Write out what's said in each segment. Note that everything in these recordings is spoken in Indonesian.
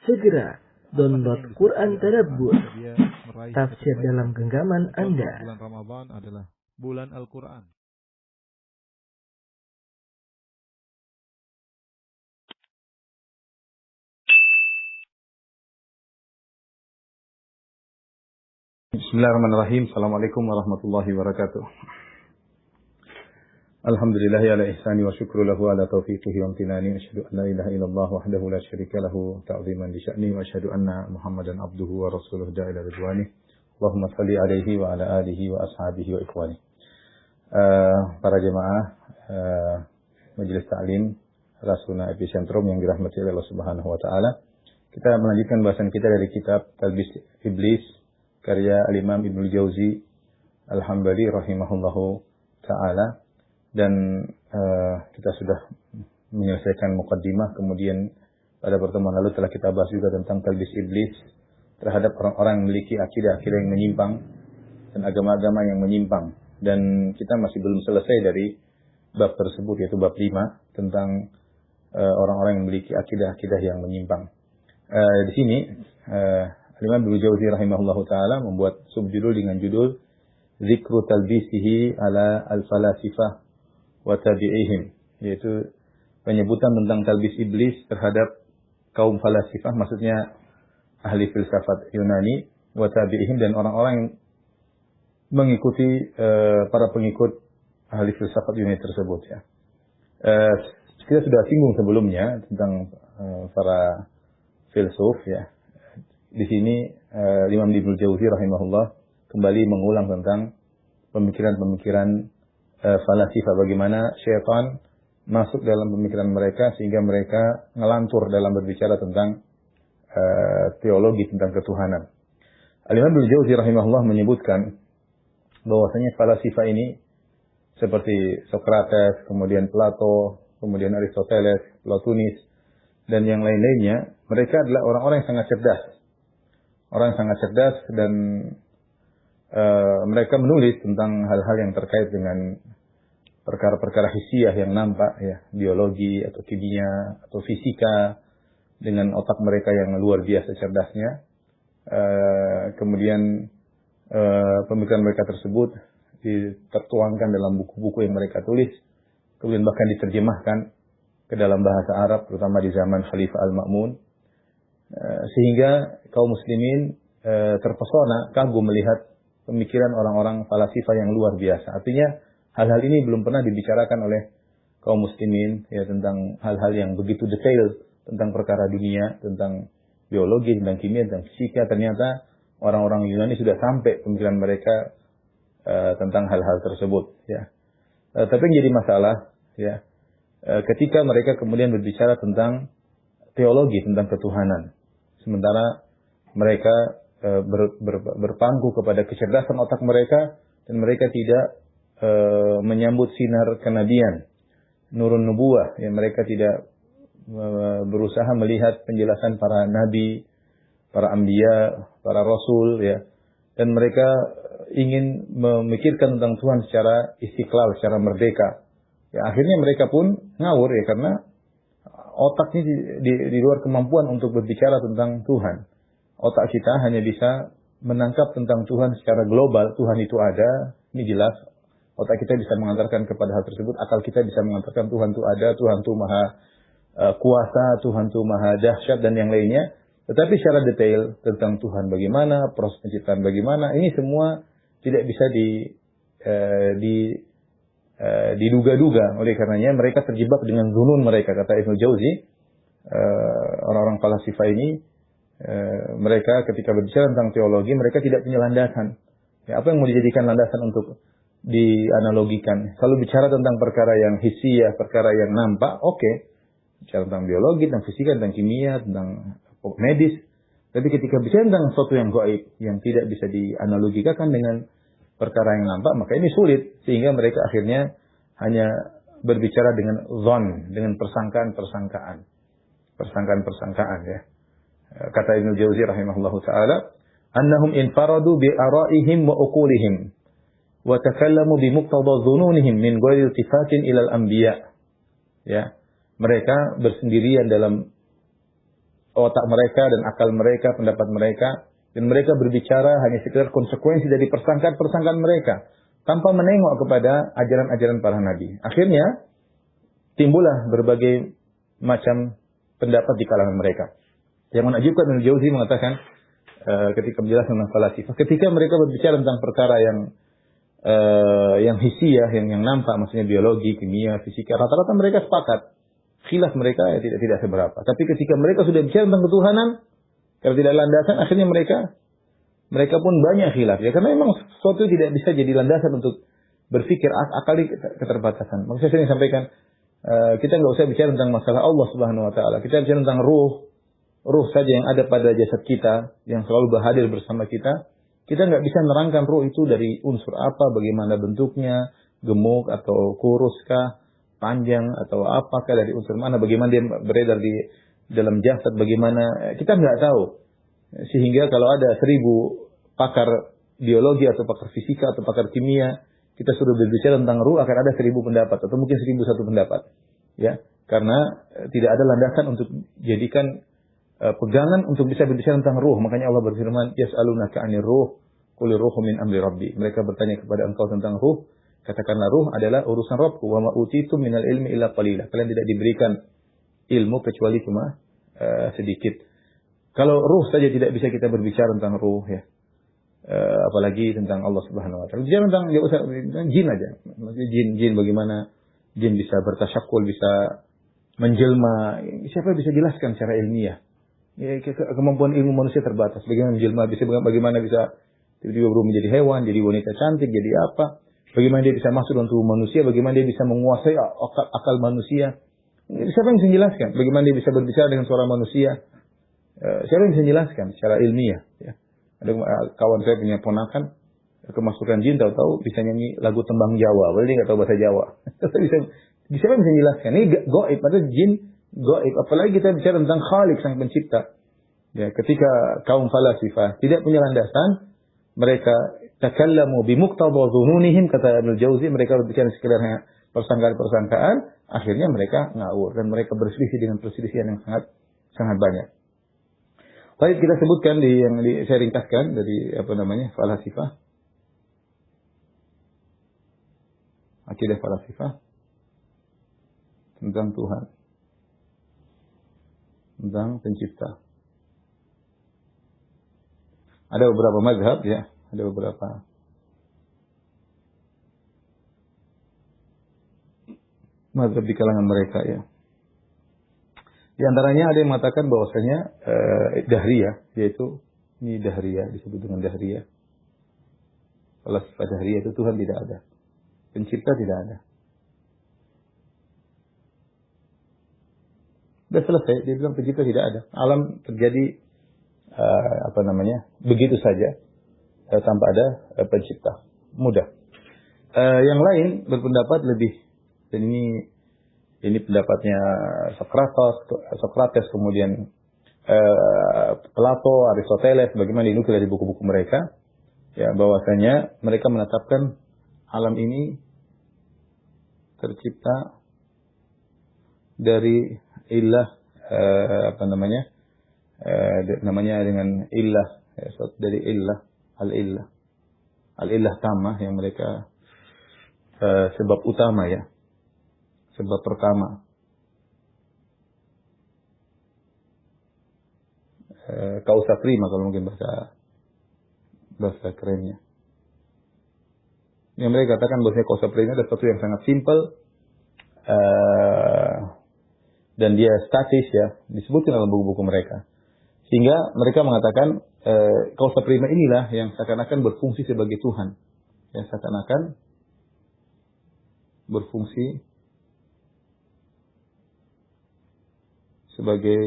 Segera download Quran Tadabbur, tafsir dalam genggaman Anda. Bulan Ramadan adalah bulan Al-Quran. Bismillahirrahmanirrahim. Assalamualaikum warahmatullahi wabarakatuh. Alhamdulillahi ala ihsani wa syukru lahu ala taufiqihi wa amtinani. Asyhadu an la ilaha illallah wahdahu la syarika lahu ta'ziman li sya'ni wa asyhadu anna Muhammadan abduhu wa rasuluhu da'ila ridwani. Allahumma salli alaihi wa ala alihi wa ashabihi wa ikhwani. Para jemaah Majelis Ta'lim Rasuna Epicentrum yang dirahmati oleh Allah Subhanahu wa taala. Kita melanjutkan bahasan kita dari kitab Talbis Iblis karya Al-Imam Ibnu Jauzi Al-Hambali rahimahullahu taala. Dan kita sudah menyelesaikan muqaddimah, kemudian pada pertemuan lalu telah kita bahas juga tentang talbis iblis terhadap orang-orang yang memiliki akidah-akidah yang menyimpang dan agama-agama yang menyimpang. Dan kita masih belum selesai dari bab tersebut, yaitu bab 5 tentang orang-orang yang memiliki akidah-akidah yang menyimpang. Di sini Imam Ibnu Jauzi rahimahullahu taala membuat subjudul dengan judul Zikru talbisihi ala al-falasifah wa tabi'ihim, yaitu penyebutan tentang talbis iblis terhadap kaum falasifah, maksudnya ahli filsafat Yunani, wa tabi'ihim, dan orang-orang yang mengikuti para pengikut ahli filsafat Yunani tersebut ya. Kita sudah singgung sebelumnya tentang para filsuf ya. Di sini Imam Ibnu Jauzi rahimahullah kembali mengulang tentang pemikiran-pemikiran falasifah, bagaimana syaitan masuk dalam pemikiran mereka sehingga mereka ngelantur dalam berbicara tentang teologi, tentang ketuhanan. Al-Imam Ibnu Jauzi rahimahullah menyebutkan bahwasanya falasifah ini seperti Sokrates, kemudian Plato, kemudian Aristoteles, Platonis, dan yang lain-lainnya, mereka adalah orang-orang yang sangat cerdas. Orang yang sangat cerdas dan mereka menulis tentang hal-hal yang terkait dengan perkara-perkara hisiah yang nampak ya, biologi atau kimia atau fisika, dengan otak mereka yang luar biasa cerdasnya. Kemudian pemikiran mereka tersebut tertuangkan dalam buku-buku yang mereka tulis, kemudian bahkan diterjemahkan ke dalam bahasa Arab, terutama di zaman Khalifah Al-Ma'mun, sehingga kaum muslimin terpesona, kagum melihat pemikiran orang-orang falasifah yang luar biasa. Artinya hal-hal ini belum pernah dibicarakan oleh kaum muslimin ya, tentang hal-hal yang begitu detail tentang perkara dunia, tentang biologi, tentang kimia, tentang fisika. Ternyata orang-orang Yunani sudah sampai pemikiran mereka tentang hal-hal tersebut ya. Tapi yang jadi masalah ya, ketika mereka kemudian berbicara tentang teologi, tentang ketuhanan, sementara mereka berpangku kepada kecerdasan otak mereka, dan mereka tidak menyambut sinar kenabian, nurun nubuwah, ya, mereka tidak berusaha melihat penjelasan para nabi, para anbiya, para rasul ya, dan mereka ingin memikirkan tentang Tuhan secara istiqlal, secara merdeka. Ya, akhirnya mereka pun ngawur ya, karena otaknya di luar kemampuan untuk berbicara tentang Tuhan. Otak kita hanya bisa menangkap tentang Tuhan secara global. Tuhan itu ada, ini jelas. Otak kita bisa mengantarkan kepada hal tersebut. Akal kita bisa mengantarkan Tuhan itu ada, Tuhan itu maha kuasa, Tuhan itu maha dahsyat, dan yang lainnya. Tetapi secara detail tentang Tuhan bagaimana, proses penciptaan bagaimana, ini semua tidak bisa diduga-duga. Oleh karenanya mereka terjebak dengan zunun mereka, kata Ibnu Jauzi. Orang-orang falasifah ini, mereka ketika berbicara tentang teologi, mereka tidak punya landasan. Ya, apa yang mau dijadikan landasan untuk dianalogikan? Kalau bicara tentang perkara yang hisiah, perkara yang nampak, oke. Bicara tentang biologi, tentang fisika, tentang kimia, tentang medis. Tapi ketika bicara tentang sesuatu yang gaib, yang tidak bisa dianalogikan dengan perkara yang nampak, maka ini sulit. Sehingga mereka akhirnya hanya berbicara dengan zon, dengan persangkaan-persangkaan. Persangkaan-persangkaan ya. Kata Ibnu Jauzi rahimahullahu taala, annahum infaradu bi ara'ihim wa uqulihim wa takallamu bi muqtada dhununihim min ghairi iltifatin ila al-anbiya. Ya, mereka bersendirian dalam otak mereka dan akal mereka, pendapat mereka, dan mereka berbicara hanya sekedar konsekuensi dari persangkaan mereka tanpa menengok kepada ajaran-ajaran para nabi. Akhirnya timbullah berbagai macam pendapat di kalangan mereka. Yang menakjubkan, Ibnu Jauzi mengatakan ketika menjelaskan tentang falasifah, ketika mereka berbicara tentang perkara yang hisiah, yang nampak, maksudnya biologi, kimia, fisika, rata-rata mereka sepakat. Khilaf mereka tidak seberapa. Tapi ketika mereka sudah bicara tentang ketuhanan, kalau tidak landasan, akhirnya mereka pun banyak khilaf. Ya, karena memang sesuatu tidak bisa jadi landasan untuk berpikir, akal keterbatasan. Maka saya sering sampaikan, kita nggak usah bicara tentang masalah Allah Subhanahu Wa Taala. Kita bicara tentang ruh saja yang ada pada jasad kita, yang selalu berhadir bersama kita. Kita nggak bisa menerangkan ruh itu dari unsur apa, bagaimana bentuknya, gemuk atau kuruskah, panjang atau apakah, dari unsur mana, bagaimana dia beredar di dalam jasad, bagaimana, kita nggak tahu. Sehingga kalau ada 1000 pakar biologi atau pakar fisika atau pakar kimia, kita sudah berbicara tentang ruh, akan ada 1000 pendapat atau mungkin 1001 pendapat. Ya, karena tidak ada landasan untuk jadikan pegangan untuk bisa berbicara tentang ruh. Makanya Allah berfirman, yas'alunaka 'anir ruh, qul ruhu min amri rabbi. Mereka bertanya kepada engkau tentang ruh, katakanlah ruh adalah urusan Rabbku. Wa ma utitum minal ilmi illa qalila. Kalian tidak diberikan ilmu kecuali cuma sedikit. Kalau ruh saja tidak bisa kita berbicara tentang ruh, ya. Apalagi tentang Allah Subhanahu Wa Taala. Jangan tentang, ya usah jin aja. Maksudnya jin bagaimana jin bisa bertasyakul, bisa menjelma. Siapa bisa jelaskan secara ilmiah? Ya, kemampuan ilmu manusia terbatas. Bagaimana menjelma, bagaimana bisa tiba-tiba berubah menjadi hewan, jadi wanita cantik, jadi apa? Bagaimana dia bisa masuk dalam tubuh manusia? Bagaimana dia bisa menguasai akal manusia? Siapa yang bisa menjelaskan? Bagaimana dia bisa berbicara dengan suara manusia? Siapa yang bisa menjelaskan secara ilmiah? Ya. Ada kawan saya punya ponakan, kemasukan jin, tahu-tahu bisa nyanyi lagu tembang Jawa, padahal dia nggak tahu bahasa Jawa. Siapa yang bisa menjelaskan? Ini gaib, padahal jin gaib. Apalagi kita bicara tentang Khalik, sang pencipta. Ya, ketika kaum falasifah tidak punya landasan, mereka takallamu bimuqtada dhununihim, kata Ibnu Jauzi, mereka berbicara sekedar persangkaan-persangkaan, akhirnya mereka ngawur dan mereka berselisih dengan perselisihan yang sangat banyak. Baik, kita sebutkan saya ringkaskan dari falasifah. Akidah falasifah tentang Tuhan, tentang pencipta. Ada beberapa mazhab, ya, ada beberapa mazhab di kalangan mereka, ya. Di antaranya ada yang mengatakan bahwasanya Dahriyah, yaitu ini Dahriyah, disebut dengan Dahriyah. Falasifah Dahriyah itu Tuhan tidak ada, pencipta tidak ada. Sudah selesai, dia bilang pencipta tidak ada. Alam terjadi begitu saja tanpa ada pencipta. Mudah. Yang lain berpendapat lebih, dan ini pendapatnya Sokrates, kemudian Plato, Aristoteles, bagaimana dinukil dari buku-buku mereka, ya, bahwasanya mereka menetapkan alam ini tercipta dari ilah namanya dengan illah, ya, dari illah, al-illah tamah yang mereka sebab utama, ya, sebab pertama. Causa prima kalau mungkin bahasa kerennya. Yang mereka katakan bahwasanya causa prima adalah sesuatu yang sangat simpel dan dia statis, ya, disebutkan dalam buku-buku mereka. Sehingga mereka mengatakan causa prima inilah yang seakan-akan berfungsi sebagai Tuhan. Yang seakan-akan berfungsi sebagai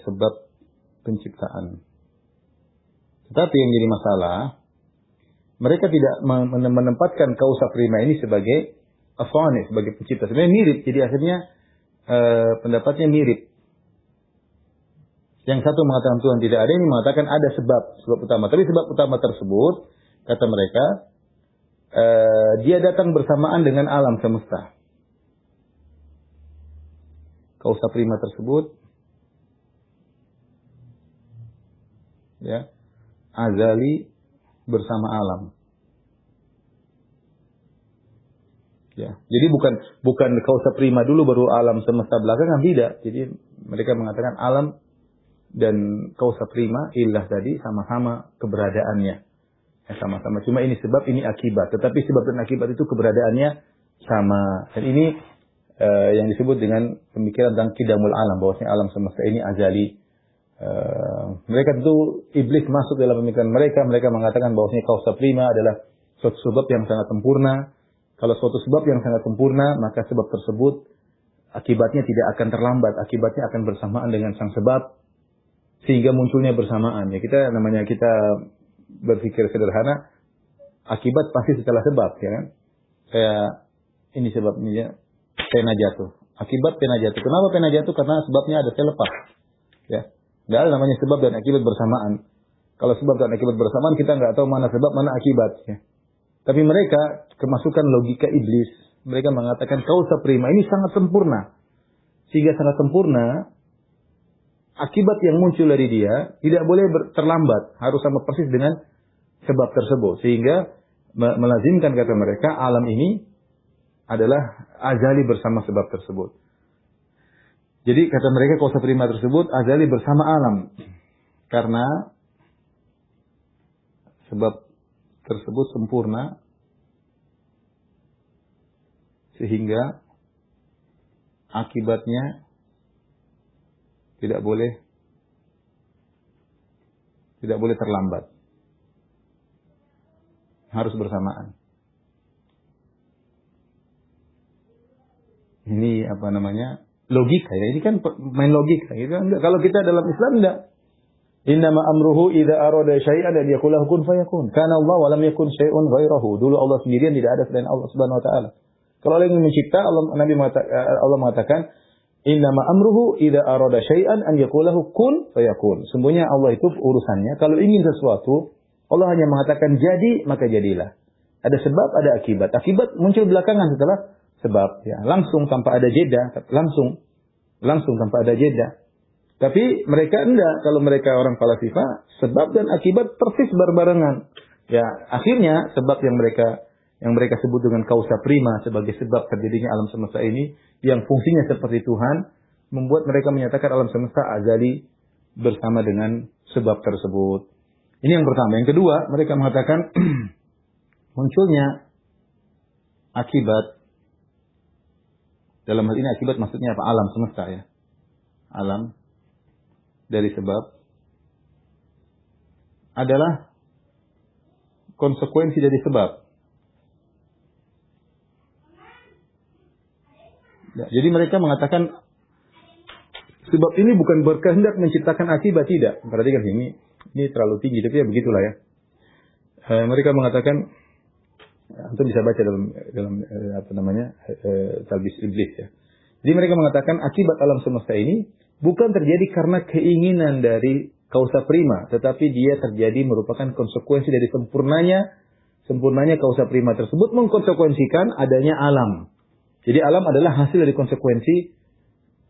sebab penciptaan. Tetapi yang jadi masalah, mereka tidak menempatkan causa prima ini sebagai afani, sebagai pencipta. Sebenarnya mirip, jadi akhirnya pendapatnya mirip. Yang satu mengatakan Tuhan tidak ada, ini mengatakan ada sebab utama. Tapi sebab utama tersebut, kata mereka, dia datang bersamaan dengan alam semesta. kausa prima tersebut ya azali bersama alam. Ya, jadi bukan kausa prima dulu baru alam semesta belakangan, tidak. Jadi mereka mengatakan alam dan kausa prima ilah tadi sama-sama keberadaannya. Ya, sama-sama. Cuma ini sebab, ini akibat. Tetapi sebab dan akibat itu keberadaannya sama. Dan ini yang disebut dengan pemikiran tentang qidamul alam, bahwasanya alam semesta ini azali. Mereka tentu iblis masuk dalam pemikiran mereka. Mereka mengatakan bahwasanya kausa prima adalah suatu sebab yang sangat sempurna. Kalau suatu sebab yang sangat sempurna, maka sebab tersebut akibatnya tidak akan terlambat. Akibatnya akan bersamaan dengan sang sebab, sehingga munculnya bersamaan. Ya, kita berpikir sederhana, akibat pasti setelah sebab, ya kan? Kayak ini sebabnya, pena jatuh. Akibat pena jatuh. Kenapa pena jatuh? Karena sebabnya ada selepas. Ya, nggak ada namanya sebab dan akibat bersamaan. Kalau sebab dan akibat bersamaan, kita nggak tahu mana sebab, mana akibat. Ya. Tapi mereka kemasukan logika iblis. Mereka mengatakan kausa prima ini sangat sempurna. Sehingga sangat sempurna, akibat yang muncul dari dia tidak boleh terlambat. Harus sama persis dengan sebab tersebut. Sehingga melazimkan kata mereka, alam ini adalah azali bersama sebab tersebut. Jadi kata mereka kausa prima tersebut azali bersama alam. Karena sebab tersebut sempurna sehingga akibatnya tidak boleh terlambat. Harus bersamaan. Ini apa namanya? Logika ya. Ini kan main logika gitu. Kalau kita dalam Islam enggak. Innama amruhu idza arada syai'an an yaqul lahu kun fayakun. Kana Allah wa lam yakun syai'un ghairahu. Dulu Allah sendirian, tidak ada selain Allah Subhanahu wa taala. Kalau Allah ingin mencipta, Allah mengatakan innama amruhu idza arada syai'an an yaqul lahu kun fayakun. Sesungguhnya Allah itu urusannya kalau ingin sesuatu, Allah hanya mengatakan jadi, maka jadilah. Ada sebab, ada akibat. Akibat muncul belakangan setelah sebab, ya, langsung tanpa ada jeda, langsung tanpa ada jeda. Tapi mereka enggak. Kalau mereka orang falsafah, sebab dan akibat persis berbarengan. Ya, akhirnya sebab yang mereka sebut dengan kausa prima sebagai sebab terjadinya alam semesta ini, yang fungsinya seperti Tuhan, membuat mereka menyatakan alam semesta azali bersama dengan sebab tersebut. Ini yang pertama. Yang kedua, mereka mengatakan munculnya akibat. Dalam hal ini akibat maksudnya apa? Alam semesta, ya. Alam dari sebab adalah konsekuensi dari sebab. Ya, jadi mereka mengatakan sebab ini bukan berkehendak menciptakan akibat, tidak. Perhatikan ini terlalu tinggi, tapi ya begitulah ya. Mereka mengatakan, antum bisa baca dalam apa namanya Talbis Iblis ya. Jadi mereka mengatakan akibat alam semesta ini bukan terjadi karena keinginan dari kausa prima, tetapi dia terjadi merupakan konsekuensi dari sempurnanya kausa prima tersebut mengkonsekuensikan adanya alam. Jadi alam adalah hasil dari konsekuensi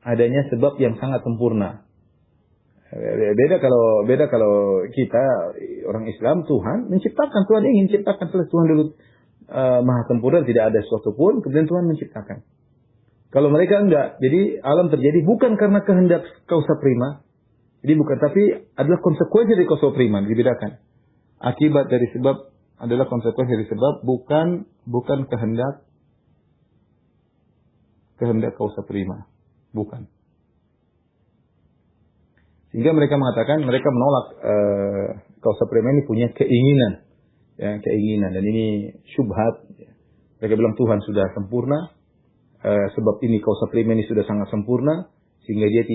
adanya sebab yang sangat sempurna. Beda kalau kita orang Islam, Tuhan menciptakan, Tuhan ingin menciptakan, Tuhan dulu maha sempurna, tidak ada sesuatu pun, kemudian Tuhan menciptakan. Kalau mereka enggak, jadi alam terjadi bukan karena kehendak kausa prima, jadi bukan, tapi adalah konsekuensi dari kausa prima, dibedakan. Akibat dari sebab adalah konsekuensi dari sebab, bukan kehendak kausa prima, bukan. Sehingga mereka mengatakan, mereka menolak kausa prima ini punya keinginan, ya, dan ini syubhat. Mereka bilang Tuhan sudah sempurna. Sebab ini kausa prima ini sudah sangat sempurna, sehingga dia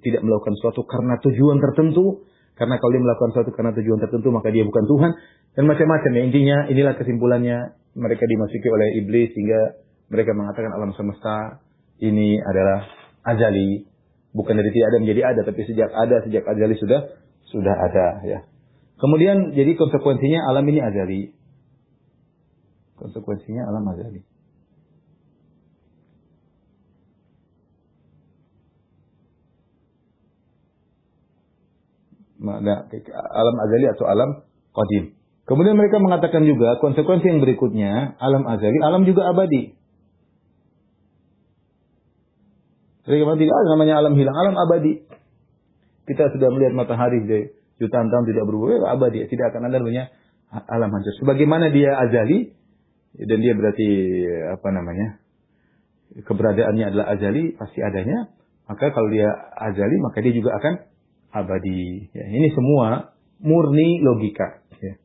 tidak melakukan sesuatu karena tujuan tertentu. Karena kalau dia melakukan sesuatu karena tujuan tertentu, maka dia bukan Tuhan, dan macam-macam ya. Intinya inilah kesimpulannya, mereka dimasuki oleh iblis sehingga mereka mengatakan alam semesta ini adalah azali, bukan dari tidak ada menjadi ada, tapi sejak azali sudah ada ya. Kemudian jadi konsekuensinya alam ini azali. Konsekuensinya alam azali. Alam azali atau alam qadim. Kemudian mereka mengatakan juga konsekuensi yang berikutnya, alam azali, alam juga abadi. Jadi tidak ada namanya alam hilang, alam abadi. Kita sudah melihat matahari jutaan tahun tidak berubah, abadi, tidak akan ada namanya alam hancur. Sebagaimana dia azali dan dia berarti keberadaannya adalah azali, pasti adanya. Maka kalau dia azali, maka dia juga akan abadi. Ya, ini semua murni logika. Ya.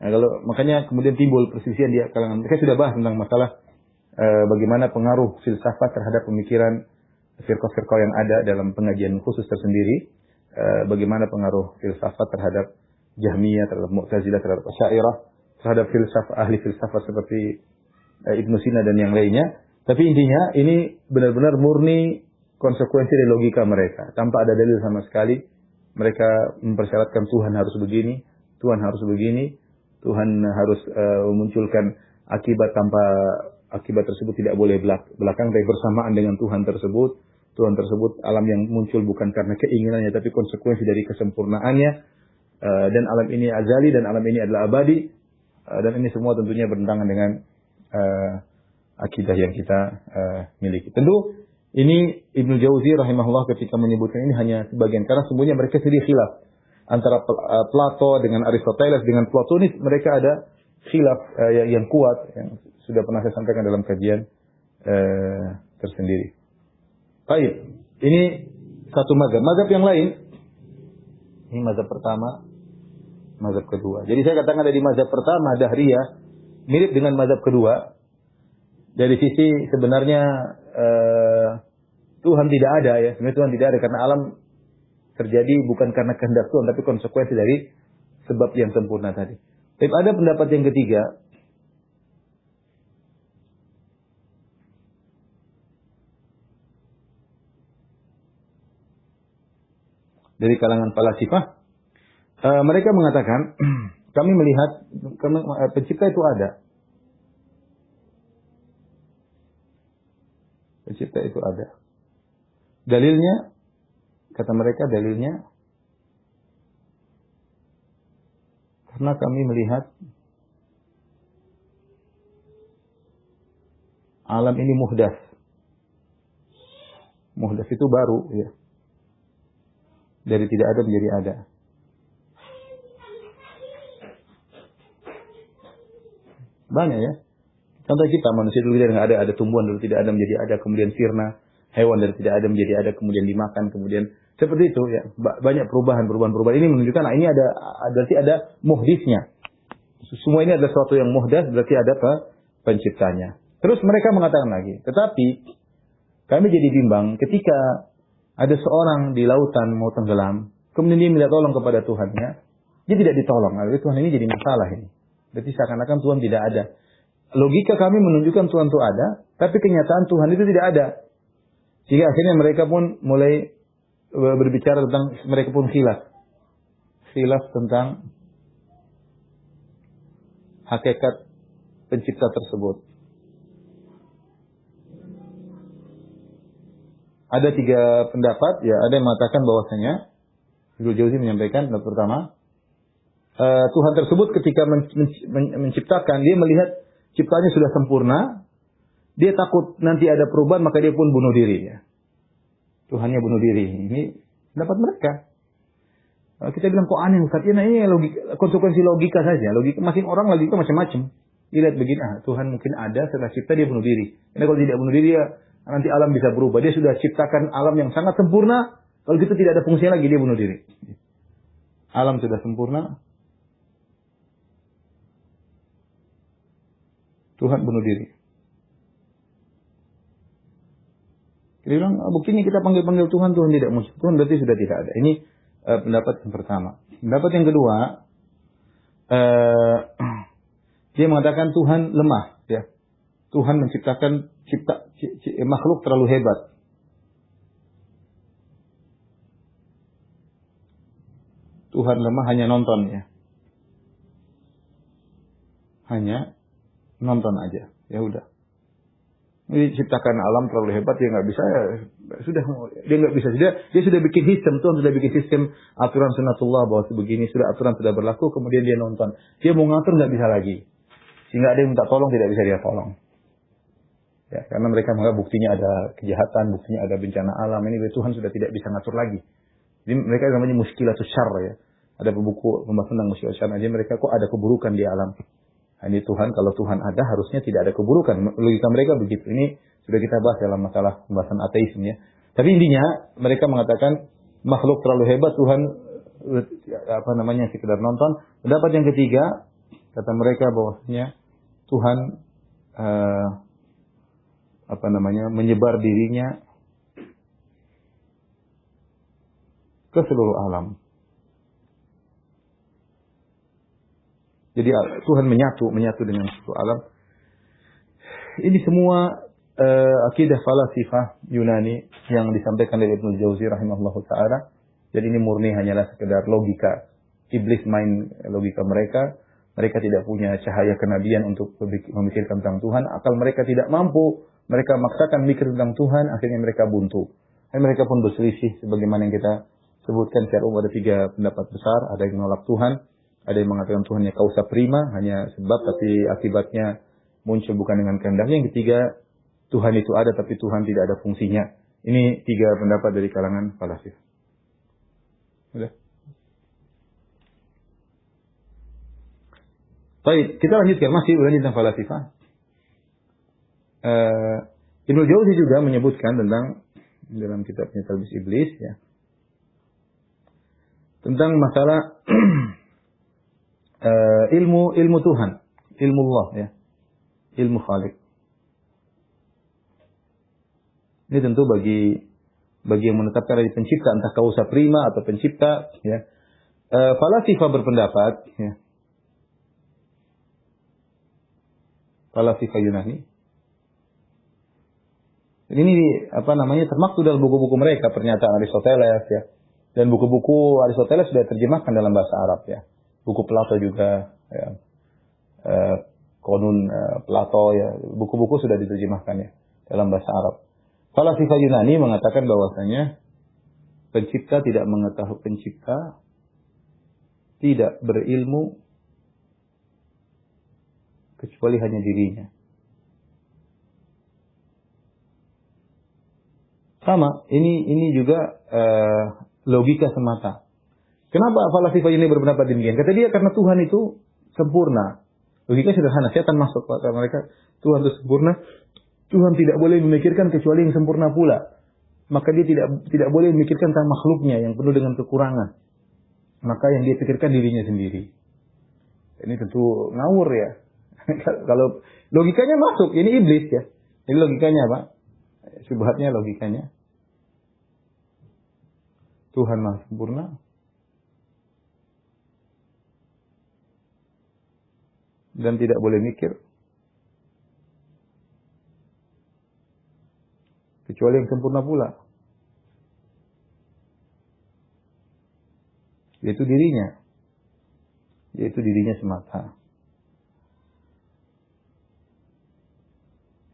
Nah, makanya kemudian timbul perselisihan di kalangan. Mereka sudah bahas tentang masalah bagaimana pengaruh filsafat terhadap pemikiran firqah-firqah yang ada dalam pengajian khusus tersendiri. Bagaimana pengaruh filsafat terhadap Jahmiyah, terhadap Mu'tazilah, terhadap Asy'ariyah, terhadap ahli filsafat seperti Ibnu Sina dan yang lainnya. Tapi intinya ini benar-benar murni konsekuensi dari logika mereka. Tanpa ada dalil sama sekali. Mereka mempersyaratkan Tuhan harus begini, Tuhan harus begini, Tuhan harus memunculkan akibat tanpa akibat tersebut tidak boleh belakang, tapi bersamaan dengan Tuhan tersebut. Tuhan tersebut alam yang muncul bukan karena keinginannya, tapi konsekuensi dari kesempurnaannya. Dan alam ini azali dan alam ini adalah abadi. Dan ini semua tentunya bertentangan dengan akidah yang kita miliki. Tentu ini Ibnu Jauzi rahimahullah ketika menyebutkan ini hanya sebagian, karena semuanya mereka sendiri khilaf antara Plato dengan Aristoteles dengan Platonis. Mereka ada khilaf yang kuat yang sudah pernah saya sampaikan dalam kajian tersendiri. Baik, ini satu mazhab. Mazhab yang lain, ini mazhab pertama, mazhab kedua. Jadi saya katakan dari mazhab pertama Dahriyah mirip dengan mazhab kedua. Dari sisi sebenarnya Tuhan tidak ada ya, sebenarnya Tuhan tidak ada karena alam terjadi bukan karena kehendak Tuhan, tapi konsekuensi dari sebab yang sempurna tadi. Tapi ada pendapat yang ketiga. Dari kalangan falasifah, mereka mengatakan kami melihat pencipta itu ada. Pencipta itu ada. Dalilnya, kata mereka dalilnya, karena kami melihat alam ini muhdas. Muhdas itu baru, ya. Dari tidak ada menjadi ada. Banyak ya. Contoh kita manusia dulu tidak ada tumbuhan dulu tidak ada menjadi ada, kemudian sirna, hewan dari tidak ada menjadi ada, kemudian dimakan, kemudian seperti itu ya. Banyak perubahan. Ini menunjukkan ini berarti ada muhdisnya. Semua ini adalah sesuatu yang muhdas, berarti ada penciptanya. Terus mereka mengatakan lagi, tetapi kami jadi bimbang ketika ada seorang di lautan mau tenggelam, kemudian dia minta tolong kepada Tuhannya, dia tidak ditolong. Lalu Tuhan ini jadi masalah ini. Berarti seakan-akan Tuhan tidak ada. Logika kami menunjukkan Tuhan itu ada, tapi kenyataan Tuhan itu tidak ada. Sehingga akhirnya mereka pun mulai berbicara tentang, mereka pun khilaf. Khilaf tentang hakikat pencipta tersebut. Ada 3 pendapat, ya. Ada yang mengatakan bahwasanya Ibnu Jauzi menyampaikan pendapat pertama, Tuhan tersebut ketika menciptakan, dia melihat ciptanya sudah sempurna, dia takut nanti ada perubahan, maka dia pun bunuh diri. Ya. Tuhannya bunuh diri. Ini pendapat mereka. Kita bilang kok aneh Ustaz, ini konsekuensi logika saja. Logika masing orang logika macam-macam. Dilihat begini, Tuhan mungkin ada setelah cipta dia bunuh diri. Karena kalau tidak bunuh diri ya nanti alam bisa berubah. Dia sudah ciptakan alam yang sangat sempurna. Kalau gitu tidak ada fungsinya lagi, dia bunuh diri. Alam sudah sempurna. Tuhan bunuh diri. Dia bilang, buktinya kita panggil-panggil Tuhan, Tuhan tidak muncul. Tuhan berarti sudah tidak ada. Ini pendapat yang pertama. Pendapat yang kedua, dia mengatakan Tuhan lemah. Ya. Tuhan menciptakan makhluk terlalu hebat. Tuhan lemah, hanya nonton ya. Hanya nonton aja. Ya udah. Diciptakan alam terlalu hebat, dia nggak bisa, ya sudah, dia nggak bisa, dia sudah bikin sistem, Tuhan sudah bikin sistem aturan sunatullah bahwa sebegini, sudah aturan sudah berlaku, kemudian dia nonton, dia mau ngatur nggak bisa lagi, sehingga ada yang minta tolong tidak bisa dia tolong, ya karena mereka menganggap buktinya ada kejahatan, buktinya ada bencana alam, ini Tuhan sudah tidak bisa ngatur lagi, jadi mereka namanya muskilatus syarr ya, ada buku pembahasan tentang muskilatus syarr, jadi mereka kok ada keburukan di alam. Ini Tuhan, kalau Tuhan ada harusnya tidak ada keburukan. Logika mereka begitu. Ini sudah kita bahas dalam masalah pembahasan ateisme ya. Tapi intinya mereka mengatakan makhluk terlalu hebat, Tuhan sekedar nonton. Pendapat yang ketiga, kata mereka bahwasanya Tuhan menyebar dirinya ke seluruh alam. Jadi Tuhan menyatu dengan seluruh alam. Ini semua akidah falasifah Yunani yang disampaikan oleh Ibnu Jauzi rahimahullahu taala. Jadi ini murni hanyalah sekedar logika. Iblis main logika mereka. Mereka tidak punya cahaya kenabian untuk memikirkan tentang Tuhan. Akal mereka tidak mampu. Mereka maksakan mikir tentang Tuhan. Akhirnya mereka buntu. Dan mereka pun berselisih. Sebagaimana yang kita sebutkan secara umum ada 3 pendapat besar. Ada yang menolak Tuhan. Ada yang mengatakan Tuhannya kausa prima, hanya sebab tapi akibatnya muncul bukan dengan kehendaknya. Yang ketiga, Tuhan itu ada tapi Tuhan tidak ada fungsinya. Ini 3 pendapat dari kalangan falasifah. Sudah. Baik, kita lanjutkan masih tentang falasifah. Ibnu Jauzi juga menyebutkan tentang dalam kitabnya Talbis Iblis ya. Tentang masalah ilmu Tuhan, ilmu Allah ya, ilmu Khalik. Ini tentu bagi yang menetapkan dari pencipta, entah kausa prima atau pencipta ya. Falasifah berpendapat ya. Falasifah Yunani. Ini termaktub dalam buku-buku mereka, pernyataan Aristoteles ya. Dan buku-buku Aristoteles sudah terjemahkan dalam bahasa Arab ya. Buku Plato juga, ya. Konun Plato, ya. Buku-buku sudah diterjemahkan ya dalam bahasa Arab. Falasifah Yunani mengatakan bahwasanya pencipta tidak mengetahui pencipta, tidak berilmu kecuali hanya dirinya. Sama, ini juga logika semata. Kenapa falasifah ini berpendapat demikian? Kata dia karena Tuhan itu sempurna. Logika sederhana, setan masuk kata mereka, Tuhan itu sempurna. Tuhan tidak boleh memikirkan kecuali yang sempurna pula. Maka dia tidak boleh memikirkan tentang makhluknya yang penuh dengan kekurangan. Maka yang dia pikirkan dirinya sendiri. Ini tentu ngawur ya. Kalau logikanya masuk, ini iblis ya. Ini logikanya Pak. Syubhatnya logikanya. Tuhan Maha Sempurna. Dan tidak boleh mikir. Kecuali yang sempurna pula. Yaitu dirinya. Yaitu dirinya semata.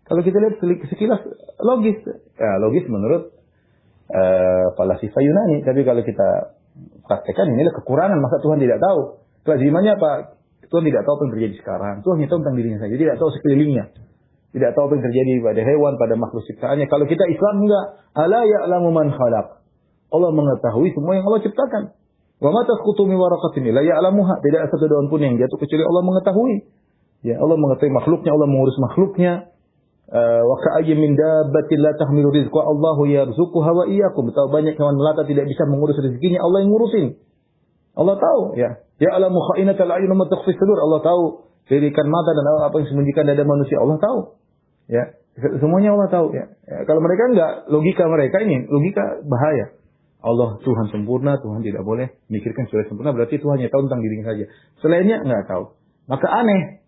Kalau kita lihat sekilas logis. Ya, logis menurut falasifah Yunani. Tapi kalau kita praktekkan inilah kekurangan. Masa Tuhan tidak tahu. Kelazimannya apa? Tuhan tidak tahu apa yang terjadi sekarang. Tuhan hanya tahu tentang dirinya saja. Dia tidak tahu sekelilingnya. Tidak tahu apa yang terjadi pada hewan, pada makhluk ciptaannya. Kalau kita Islam enggak. Ala ya'lamu man khalaq. Allah mengetahui semua yang Allah ciptakan. Wa ma tasqutu min waraqatin la ya'lamuha. Tidak ada satu daun pun yang jatuh kecuali Allah mengetahui. Ya, Allah mengetahui makhluknya, Allah mengurus makhluknya. Wa ka'ayyin min dabbatin la tahmilu rizqa Allahu yarzuquha wa iyyakum. Betapa banyak hewan melata tidak bisa mengurus rezekinya, Allah yang ngurusin. Allah tahu ya. Ya'lamu kha'inatal a'yun wa ma tukhfi sudur. Allah tahu lirikan mata dan apa yang disembunyikan dada manusia. Allah tahu. Ya, semuanya Allah tahu ya. Kalau mereka enggak, logika mereka ini logika bahaya. Allah Tuhan sempurna, Tuhan tidak boleh mikirkan sesuatu sempurna, berarti Tuhan hanya tahu tentang dirinya saja. Selainnya enggak tahu. Maka aneh.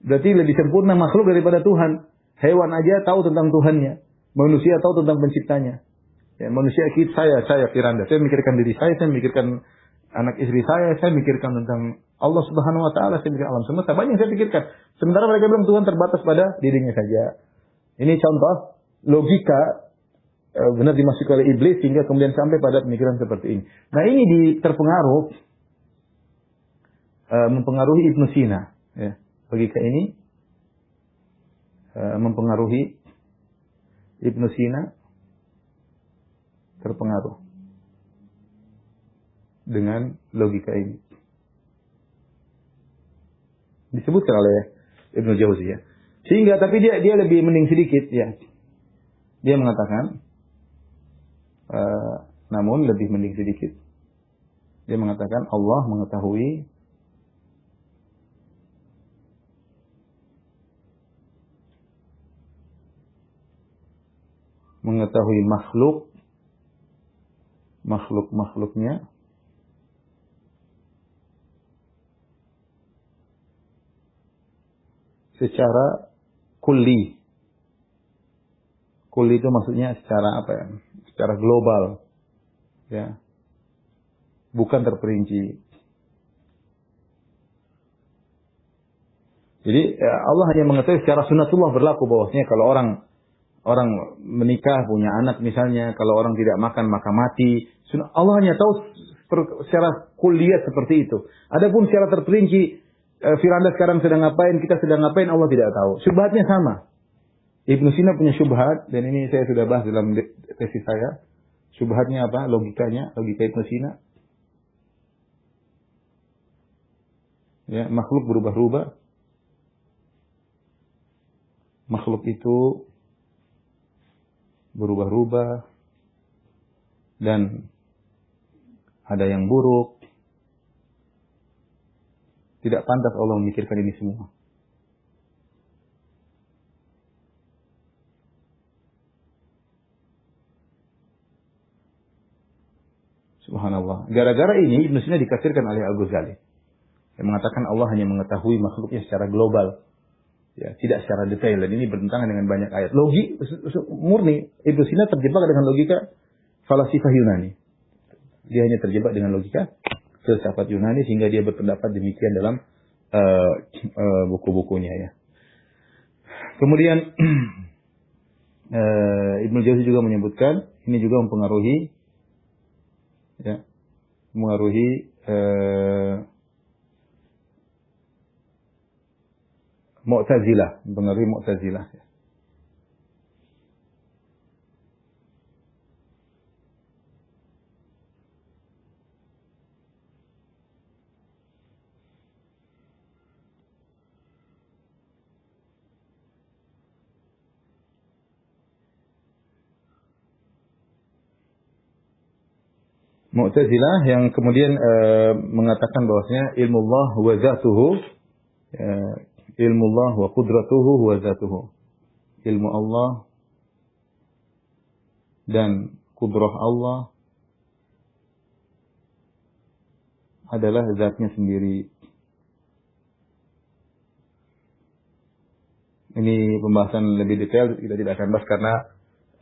Berarti lebih sempurna makhluk daripada Tuhan. Hewan aja tahu tentang Tuhannya. Manusia tahu tentang penciptanya. Ya, manusia saya Firanda. Saya mikirkan diri saya mikirkan anak istri saya mikirkan tentang Allah Subhanahu wa taala, saya mikirkan alam semesta, banyak yang saya pikirkan. Sementara mereka bilang Tuhan terbatas pada dirinya saja. Ini contoh logika benar dimasuki oleh iblis sehingga kemudian sampai pada pemikiran seperti ini. Nah, ini mempengaruhi Ibnu Sina. Ya. Logika ini mempengaruhi Ibnu Sina, terpengaruh dengan logika ini. Disebutkan oleh Ibnu Jauzi ya. Sehingga tapi dia lebih mending sedikit ya. Dia mengatakan namun lebih mending sedikit. Dia mengatakan Allah mengetahui makhluknya secara kulli. Kulli itu maksudnya secara apa ya? Secara global. Ya. Bukan terperinci. Jadi Allah hanya mengetahui secara sunnatullah berlaku bahwasanya kalau orang menikah punya anak misalnya, kalau orang tidak makan maka mati. Allah hanya tahu secara kuliah seperti itu. Adapun secara terperinci, Firanda sekarang sedang ngapain, kita sedang ngapain, Allah tidak tahu. Syubhatnya sama. Ibnu Sina punya syubhat, dan ini saya sudah bahas dalam tesis saya. Syubhatnya apa? Logika Ibnu Sina. Ya, makhluk berubah-ubah. Makhluk itu berubah-ubah dan ada yang buruk. Tidak pantas Allah memikirkan ini semua. Subhanallah. Gara-gara ini Ibnu Sina dikafirkan oleh Al-Ghazali. Yang mengatakan Allah hanya mengetahui makhluknya secara global. Ya, tidak secara detail, dan ini bertentangan dengan banyak ayat. Murni Ibnu Sina terjebak dengan logika falasifah Yunani. Dia hanya terjebak dengan logika filsafat Yunani sehingga dia berpendapat demikian dalam buku-bukunya ya. Kemudian Ibnu Jauzi juga menyebutkan ini juga mempengaruhi Mu'tazilah, mempengaruhi Mu'tazilah. Mu'tazilah yang kemudian mengatakan bahwasanya ilmu Allah wa zatuhu, ilmu Allah wa qudratuhu wa zatuhu. Ilmu Allah dan kudrah Allah adalah zatnya sendiri. Ini pembahasan lebih detail kita tidak akan bahas karena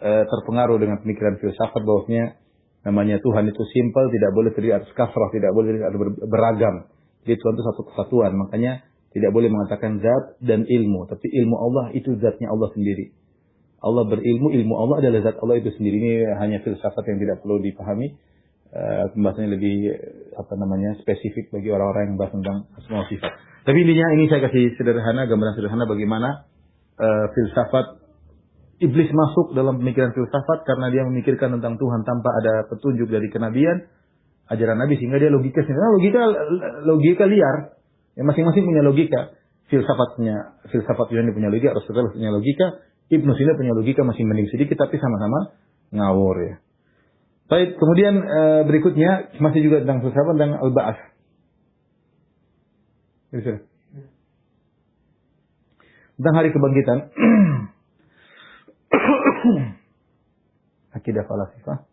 terpengaruh dengan pemikiran filsafat bahwasanya namanya Tuhan itu simpel, tidak boleh terdiri atas kasrah, tidak boleh terdiri atas beragam. Jadi Tuhan itu satu kesatuan. Makanya tidak boleh mengatakan zat dan ilmu, tapi ilmu Allah itu zatnya Allah sendiri. Allah berilmu, ilmu Allah adalah zat Allah itu sendiri. Ini hanya filsafat yang tidak perlu dipahami. Pembahasannya lebih spesifik bagi orang-orang yang bahas tentang asma wa sifat. Tapi intinya ini saya kasih gambaran sederhana bagaimana filsafat iblis masuk dalam pemikiran filsafat karena dia memikirkan tentang Tuhan tanpa ada petunjuk dari kenabian, ajaran Nabi, sehingga dia logika liar. Ya, masing-masing punya logika. Filsafat Yunani punya logika, Aristoteles punya logika, Ibnu Sina punya logika, masih mending sedikit tapi sama-sama ngawur ya. Baik, kemudian berikutnya masih juga tentang filsafat tentang al-ba'ats. Tentang hari kebangkitan. Akidah falasifah.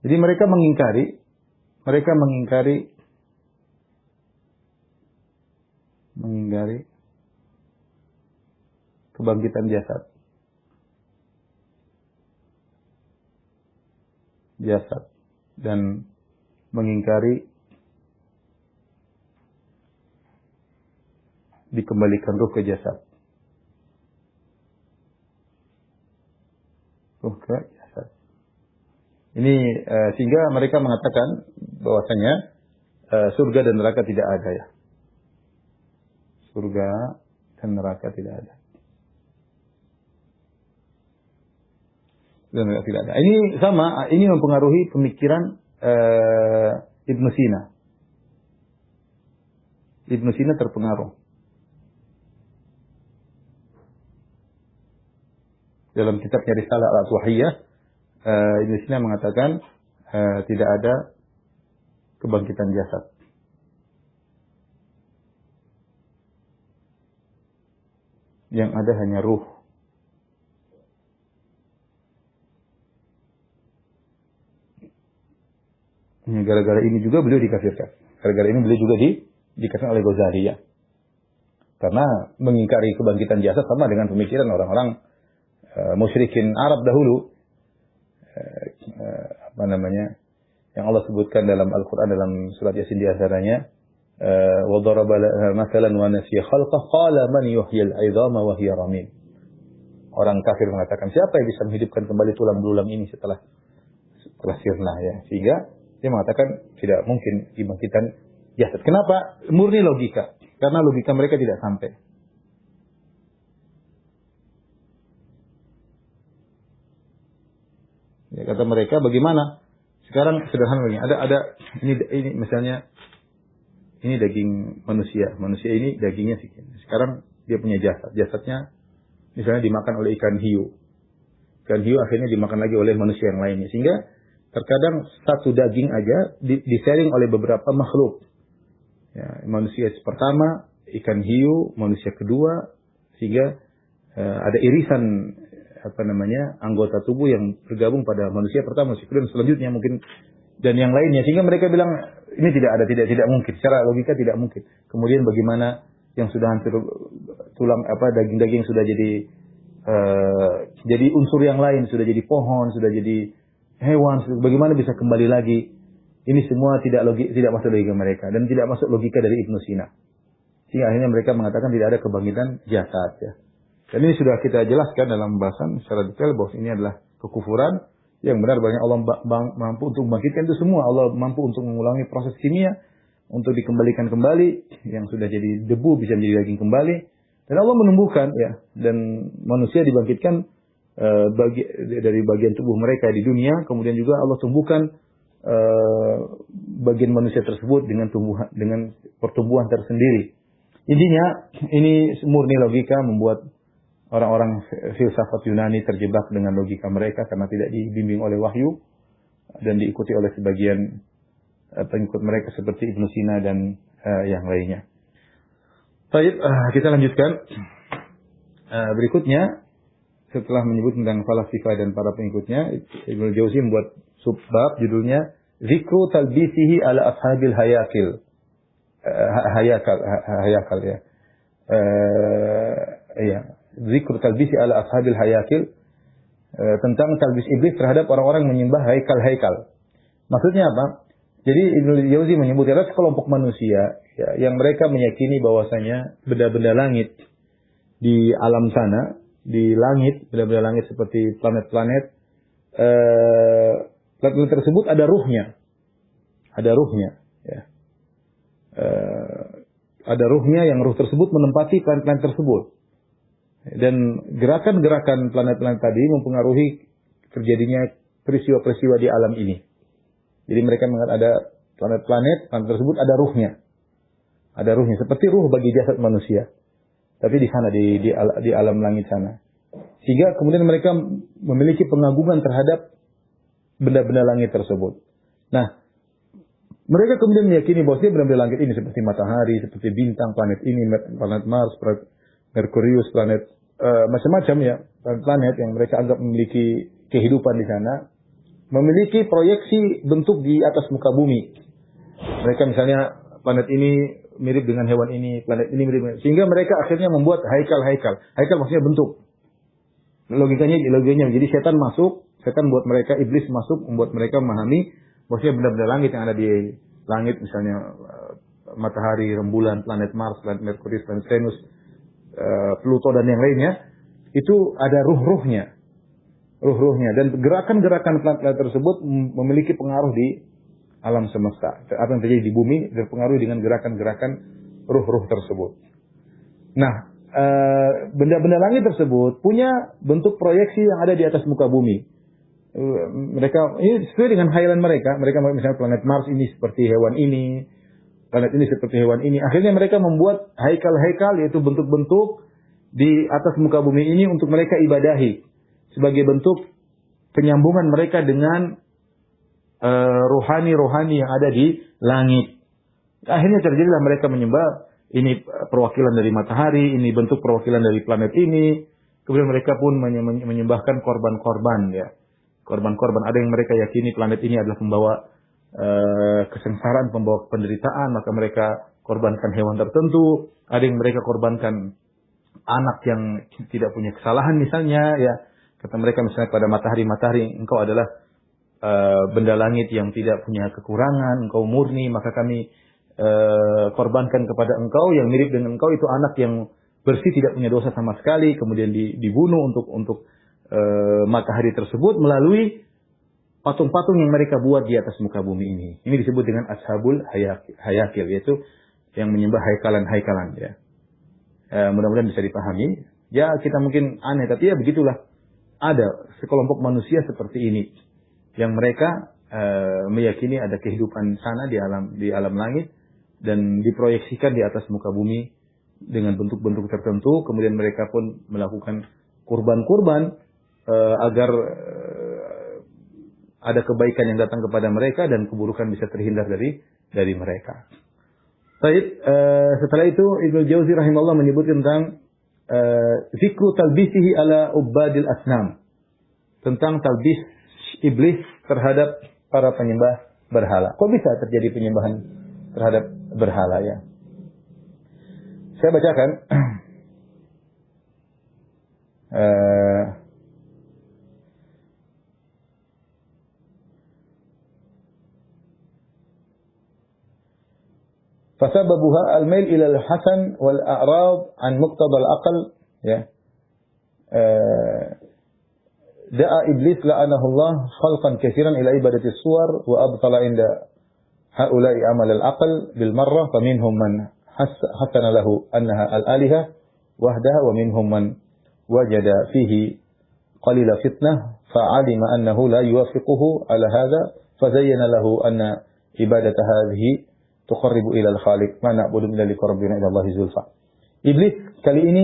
Jadi mereka mengingkari kebangkitan jasad dan mengingkari dikembalikan ruh ke jasad. Ruh ke jasad. Ini sehingga mereka mengatakan bahwasanya surga dan neraka tidak ada ya. Surga dan neraka tidak ada. Dan neraka tidak ada. Ini sama, ini mempengaruhi pemikiran Ibnu Sina. Ibnu Sina terpengaruh. Dalam kitabnya Risalah Al-Wahiyah, Ibnu Sina mengatakan tidak ada kebangkitan jasad. Yang ada hanya ruh. Gara-gara ini juga beliau dikafirkan. Gara-gara ini beliau juga dikafirkan oleh Ghazali ya. Karena mengingkari kebangkitan jasad sama dengan pemikiran orang-orang musyrikin Arab dahulu. Yang Allah sebutkan dalam Al-Quran dalam surat Yasin di antaranya wa daraba masalan wa nasiya khalqah qala man yuhyil 'idhama wa hiya ramim. Orang kafir mengatakan, siapa yang bisa menghidupkan kembali tulang belulang ini setelah sirna ya. Sehingga dia mengatakan tidak mungkin dibangkitkan jasad. Kenapa? Murni logika. Karena logika mereka tidak sampai. Ya, kata mereka, bagaimana? Sekarang sederhana begini. Ada ini misalnya ini daging manusia. Manusia ini dagingnya sedikit. Sekarang dia punya jasad. Jasadnya misalnya dimakan oleh ikan hiu. Ikan hiu akhirnya dimakan lagi oleh manusia yang lainnya. Sehingga terkadang satu daging aja di-sharing oleh beberapa makhluk. Ya, manusia pertama, ikan hiu, manusia kedua, sehingga ada irisan anggota tubuh yang bergabung pada manusia pertama, manusia kedua, dan selanjutnya mungkin dan yang lainnya. Sehingga mereka bilang ini tidak mungkin. Secara logika tidak mungkin. Kemudian bagaimana yang sudah hampir tulang daging-daging sudah jadi unsur yang lain, sudah jadi pohon, sudah jadi hewan, bagaimana bisa kembali lagi? Ini semua tidak masuk logika mereka dan tidak masuk logika dari Ibnu Sina. Sehingga akhirnya mereka mengatakan tidak ada kebangkitan jasad ya. Dan ini sudah kita jelaskan dalam bahasan secara detail bahwa ini adalah kekufuran yang benar banyak Allah mampu untuk membangkitkan itu semua. Allah mampu untuk mengulangi proses kimia untuk dikembalikan kembali yang sudah jadi debu bisa menjadi daging kembali. Dan Allah menumbuhkan ya, dan manusia dibangkitkan dari bagian tubuh mereka di dunia, kemudian juga Allah tumbuhkan bagian manusia tersebut dengan pertumbuhan tersendiri. Intinya ini murni logika, membuat orang-orang filsafat Yunani terjebak dengan logika mereka karena tidak dibimbing oleh wahyu dan diikuti oleh sebagian pengikut mereka seperti Ibnu Sina dan yang lainnya. Baik, kita lanjutkan. Berikutnya, setelah menyebut tentang falasifah dan para pengikutnya, Ibnu Jauzi membuat subbab judulnya Zikru talbisihi ala ashabil hayakil. Hayakal ya. Zikru talbisi ala ashabil hayakil, tentang talbis iblis terhadap orang-orang menyembah haikal-haikal. Maksudnya apa? Jadi Ibnu Jauzi menyebut ada sekelompok manusia ya, yang mereka meyakini bahwasanya benda-benda langit di alam sana, di langit, benda-benda langit seperti planet-planet, planet tersebut ada ruhnya. Ada ruhnya ya. Ada ruhnya yang ruh tersebut menempati planet-planet tersebut. Dan gerakan-gerakan planet-planet tadi mempengaruhi terjadinya peristiwa-peristiwa di alam ini. Jadi mereka mengatakan ada planet tersebut ada ruhnya. Ada ruhnya seperti ruh bagi jasad manusia. Tapi di sana di alam langit sana. Sehingga kemudian mereka memiliki pengagungan terhadap benda-benda langit tersebut. Nah, mereka kemudian meyakini bahwa benda-benda langit ini seperti matahari, seperti bintang, planet ini, planet Mars, Merkurius, planet macam-macam ya, planet yang mereka anggap memiliki kehidupan di sana, memiliki proyeksi bentuk di atas muka bumi. Mereka misalnya planet ini mirip dengan hewan ini, planet ini mirip dengan, sehingga mereka akhirnya membuat haikal. Haikal maksudnya bentuk. Logikanya jadi setan buat mereka, iblis masuk, membuat mereka memahami Maksudnya benda-benda langit yang ada di langit, misalnya matahari, rembulan, planet Mars, planet Merkurius, planet Venus, Pluto dan yang lainnya, itu ada ruh-ruhnya. Dan gerakan-gerakan planet tersebut memiliki pengaruh di alam semesta. Apa yang terjadi di bumi berpengaruh dengan gerakan-gerakan ruh-ruh tersebut. Nah, benda-benda langit tersebut punya bentuk proyeksi yang ada di atas muka bumi. Mereka ini sesuai dengan khayalan mereka. Mereka misalnya planet Mars ini seperti hewan ini, planet ini seperti hewan ini. Akhirnya mereka membuat haikal-haikal, yaitu bentuk-bentuk di atas muka bumi ini untuk mereka ibadahi sebagai bentuk penyambungan mereka dengan rohani-rohani yang ada di langit. Akhirnya terjadilah mereka menyembah ini perwakilan dari matahari, ini bentuk perwakilan dari planet ini. Kemudian mereka pun menyembahkan korban-korban, ya. Korban-korban. Ada yang mereka yakini planet ini adalah pembawa kesengsaraan, pembawa penderitaan, maka mereka korbankan hewan tertentu. Ada yang mereka korbankan anak yang tidak punya kesalahan misalnya, ya. Kata mereka misalnya pada matahari, engkau adalah benda langit yang tidak punya kekurangan, engkau murni, maka kami korbankan kepada engkau yang mirip dengan engkau, itu anak yang bersih, tidak punya dosa sama sekali, kemudian dibunuh untuk matahari tersebut melalui patung-patung yang mereka buat di atas muka bumi ini. Ini disebut dengan ashabul hayakil, yaitu yang menyembah haikalan-haikalan, ya. Mudah-mudahan bisa dipahami. Ya, kita mungkin aneh, tapi ya begitulah. Ada sekelompok manusia seperti ini yang mereka meyakini ada kehidupan sana di alam langit dan diproyeksikan di atas muka bumi dengan bentuk-bentuk tertentu. Kemudian mereka pun melakukan kurban-kurban agar ada kebaikan yang datang kepada mereka dan keburukan bisa terhindar dari mereka. Baik, setelah itu Ibnu Jauzi rahimahullah menyebutkan tentang zikru talbisihi ala ubadil asnam, tentang talbis iblis terhadap para penyembah berhala. Kok bisa terjadi penyembahan terhadap berhala, ya? Saya bacakan. Fasababuha al-mail ila al-hasan wal-a'rad an muqtada al-aql, ya. Da'a iblis la'anahu Allah khalqan katsiran ila ibadati as-suwar wa abtala inda haula'i amal al-aql bil marrah, faminhum man hasana lahu annaha al-aliha wahdaha wa minhum man wajada fihi qalila fitnah fa'alima annahu la yuwafiquhu ala hadha fazayyana lahu anna ibadata hadhihi tuqarribu ila al-khaliq ma na'budu illa liqarrabina ila Allah zulfa. Iblis kali ini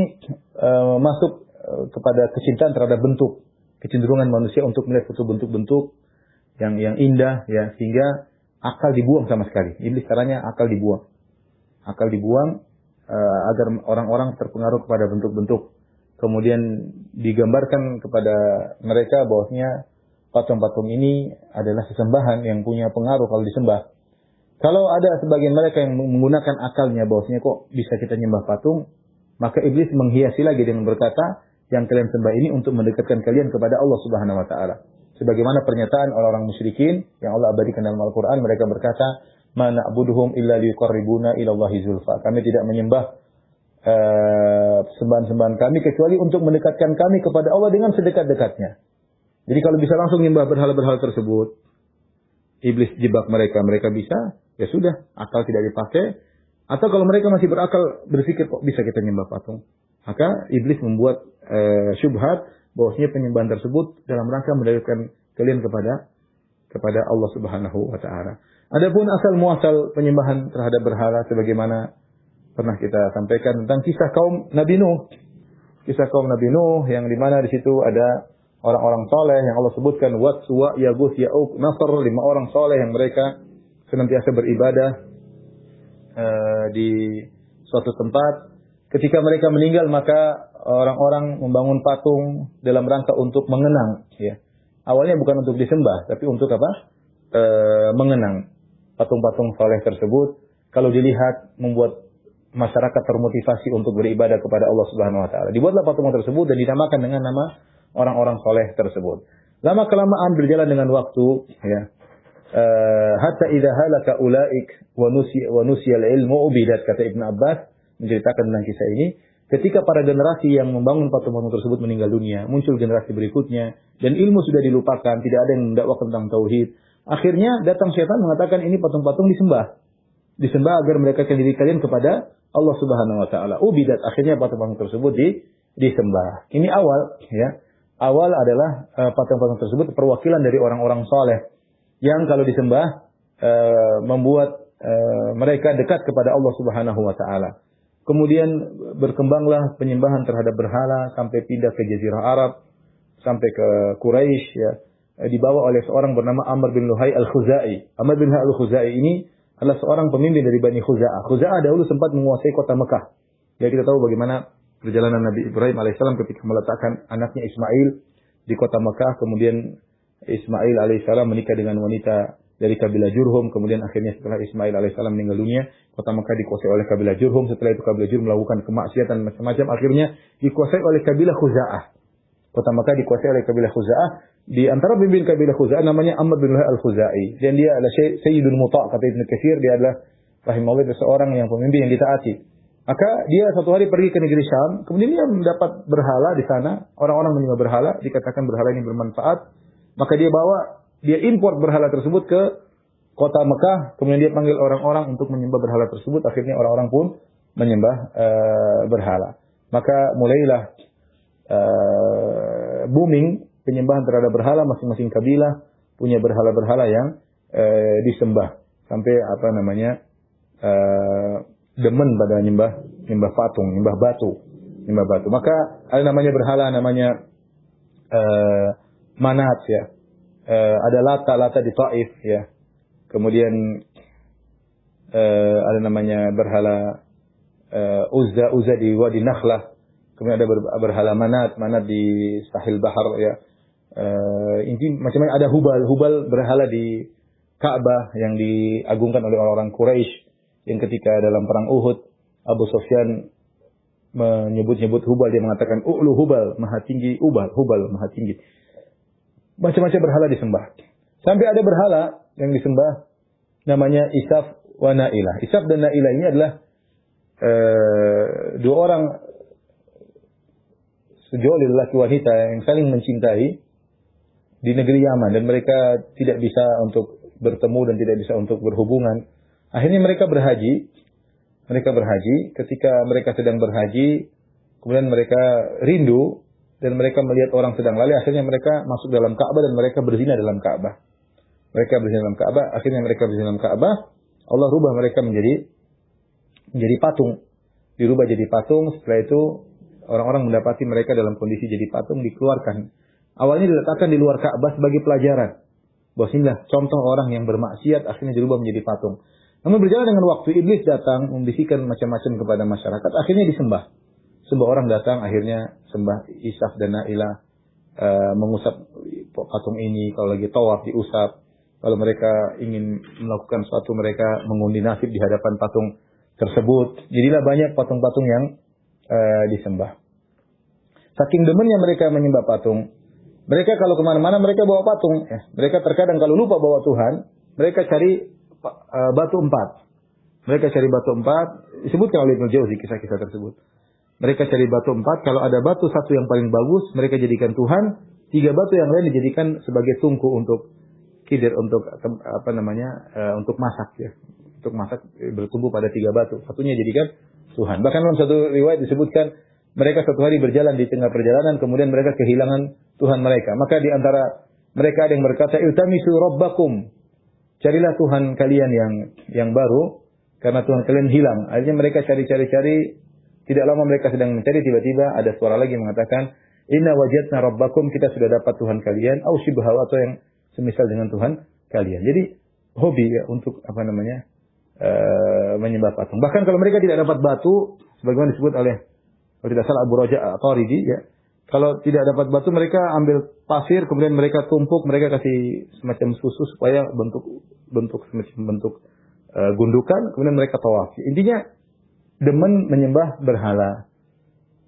masuk kepada kecintaan terhadap bentuk, kecenderungan manusia untuk melihat bentuk-bentuk yang indah, ya, sehingga akal dibuang sama sekali. Iblis caranya akal dibuang. Akal dibuang agar orang-orang terpengaruh kepada bentuk-bentuk. Kemudian digambarkan kepada mereka bahwasanya patung-patung ini adalah sesembahan yang punya pengaruh kalau disembah. Kalau ada sebagian mereka yang menggunakan akalnya bahwasanya kok bisa kita nyembah patung, maka iblis menghiasi lagi dengan berkata, yang kalian sembah ini untuk mendekatkan kalian kepada Allah Subhanahu wa taala. Sebagaimana pernyataan orang-orang musyrikin yang Allah abadikan dalam Al-Qur'an, mereka berkata, "Ma na'buduhum illa liqarribuna ila Allahi zulfa." Kami tidak menyembah sembahan-sembahan kami kecuali untuk mendekatkan kami kepada Allah dengan sedekat-dekatnya. Jadi kalau bisa langsung menyembah berhala-berhala tersebut, iblis jebak mereka bisa, ya sudah, akal tidak dipakai. Atau kalau mereka masih berakal, berpikir kok bisa kita nyembah patung, maka iblis membuat syubhat bahwasanya penyembahan tersebut dalam rangka mendekatkan kalian kepada Allah Subhanahu wa taala. Adapun asal muasal penyembahan terhadap berhala sebagaimana pernah kita sampaikan tentang kisah kaum Nabi Nuh. Kisah kaum Nabi Nuh yang di mana di situ ada orang-orang soleh yang Allah sebutkan Wad, Suwa, Yaghus, Ya'uq, Nasr, 5 orang soleh yang mereka senantiasa beribadah di suatu tempat. Ketika mereka meninggal maka orang-orang membangun patung dalam rangka untuk mengenang, ya. Awalnya bukan untuk disembah, tapi untuk apa? Mengenang. Patung-patung soleh tersebut kalau dilihat membuat masyarakat termotivasi untuk beribadah kepada Allah Subhanahu wa taala. Dibuatlah patung tersebut dan dinamakan dengan nama orang-orang soleh tersebut. Lama kelamaan berjalan dengan waktu, ya. hatta idza halaka ulaik wa nusiya al-ilmu ubidat, kata Ibnu Abbas menceritakan tentang kisah ini. Ketika para generasi yang membangun patung-patung tersebut meninggal dunia, muncul generasi berikutnya dan ilmu sudah dilupakan, tidak ada yang mendakwakan tentang tauhid. Akhirnya datang syaitan mengatakan ini patung-patung disembah. Disembah agar mereka diri kalian kepada Allah Subhanahu wa taala. Ubidat, akhirnya patung-patung tersebut disembah. Ini awal, ya. Awal adalah patung-patung tersebut perwakilan dari orang-orang saleh yang kalau disembah membuat mereka dekat kepada Allah Subhanahu wa taala. Kemudian berkembanglah penyembahan terhadap berhala sampai pindah ke Jazirah Arab, sampai ke Quraisy, ya. Dibawa oleh seorang bernama Amr bin Luhai al-Khuzai. Amr bin Luhai al-Khuzai ini adalah seorang pemimpin dari Bani Khuza'ah. Khuza'ah dahulu sempat menguasai kota Mekah. Ya, kita tahu bagaimana perjalanan Nabi Ibrahim alaihissalam ketika meletakkan anaknya Ismail di kota Mekah. Kemudian Ismail alaihissalam menikah dengan wanita dari kabilah Jurhum. Kemudian akhirnya setelah Ismail alaihissalam meninggal dunia, kota Mekah dikuasai oleh kabilah Jurhum. Setelah itu kabilah Jurhum melakukan kemaksiatan macam-macam. Akhirnya dikuasai oleh kabilah Khuza'ah. Kota Mekah dikuasai oleh kabilah Khuza'ah. Di antara pemimpin kabilah Khuza'ah namanya Amr bin Luhai al-Khuzai. Dan dia adalah Sayyidul Muta', kata Ibnu Katsir. Dia adalah rahimahullah seorang yang pemimpin yang ditaati. Maka dia satu hari pergi ke negeri Syam. Kemudian dia mendapat berhala di sana. Orang-orang menyembah berhala. Dikatakan berhala ini bermanfaat. Maka dia import berhala tersebut ke kota Mekah. Kemudian dia panggil orang-orang untuk menyembah berhala tersebut. Akhirnya orang-orang pun menyembah berhala. Maka mulailah booming penyembahan terhadap berhala. Masing-masing kabilah punya berhala-berhala yang disembah. Sampai demen pada nyembah patung, nyembah batu. Maka ada namanya berhala, namanya Manat, ya. Ada Lata di Taif, ya. Kemudian ada namanya berhala Uzza di Wadi Nakhlah. Kemudian ada berhala Manat di Sahil Bahar, ya. Ini macam-macam. Ada Hubal berhala di Ka'bah yang diagungkan oleh orang-orang Quraisy. Yang ketika dalam perang Uhud, Abu Sufyan menyebut-nyebut Hubal, dia mengatakan U'lu Hubal, maha tinggi, Hubal maha tinggi. Macam-macam berhala disembah. Sampai ada berhala yang disembah namanya Isaf wa Na'ilah. Isaf dan Na'ilah ini adalah dua orang sejoli lelaki wanita yang saling mencintai di negeri Yaman, dan mereka tidak bisa untuk bertemu dan tidak bisa untuk berhubungan. Akhirnya mereka berhaji. Ketika mereka sedang berhaji, kemudian mereka rindu dan mereka melihat orang sedang lalai. Akhirnya mereka masuk dalam Ka'bah dan mereka berzina dalam Ka'bah. Akhirnya mereka berzina dalam Ka'bah. Allah rubah mereka menjadi patung. Dirubah jadi patung. Setelah itu orang-orang mendapati mereka dalam kondisi jadi patung, dikeluarkan. Awalnya diletakkan di luar Ka'bah sebagai pelajaran. Bahwa inilah contoh orang yang bermaksiat akhirnya dirubah menjadi patung. Namun berjalan dengan waktu, iblis datang membisikkan macam-macam kepada masyarakat. Akhirnya disembah. Sebuah orang datang, akhirnya sembah Isaf dan Na'ilah. Mengusap patung ini. Kalau lagi tawaf diusap. Kalau mereka ingin melakukan sesuatu, mereka mengundi nasib di hadapan patung tersebut. Jadilah banyak patung-patung yang disembah. Saking demennya mereka menyembah patung, mereka kalau kemana-mana mereka bawa patung. Mereka terkadang kalau lupa bawa Tuhan, mereka cari batu empat. Disebutkan oleh Ibnu Jauzi kisah-kisah tersebut. Mereka cari batu empat. Kalau ada batu satu yang paling bagus, mereka jadikan Tuhan. 3 batu yang lain dijadikan sebagai tungku untuk kidir, untuk untuk masak, ya. Untuk masak bertumbuh pada 3 batu. Satunya jadikan Tuhan. Bahkan dalam satu riwayat disebutkan mereka satu hari berjalan di tengah perjalanan, kemudian mereka kehilangan Tuhan mereka. Maka di antara mereka ada yang berkata, "Iltamisu rabbakum." Carilah Tuhan kalian yang baru, karena Tuhan kalian hilang. Akhirnya mereka cari. Tidak lama mereka sedang mencari, tiba-tiba ada suara lagi mengatakan, "Inna wajadna rabbakum." Kita sudah dapat Tuhan kalian, au shibhahu, atau yang semisal dengan Tuhan kalian. Jadi hobi, ya, untuk menyembah patung. Bahkan kalau mereka tidak dapat batu, sebagaimana disebut oleh, kalau tidak salah, Abu Raja At-Taridi, ya. Kalau tidak dapat batu, mereka ambil pasir, kemudian mereka tumpuk, mereka kasih semacam susu supaya bentuk gundukan, kemudian mereka tawaf. Intinya demen menyembah berhala.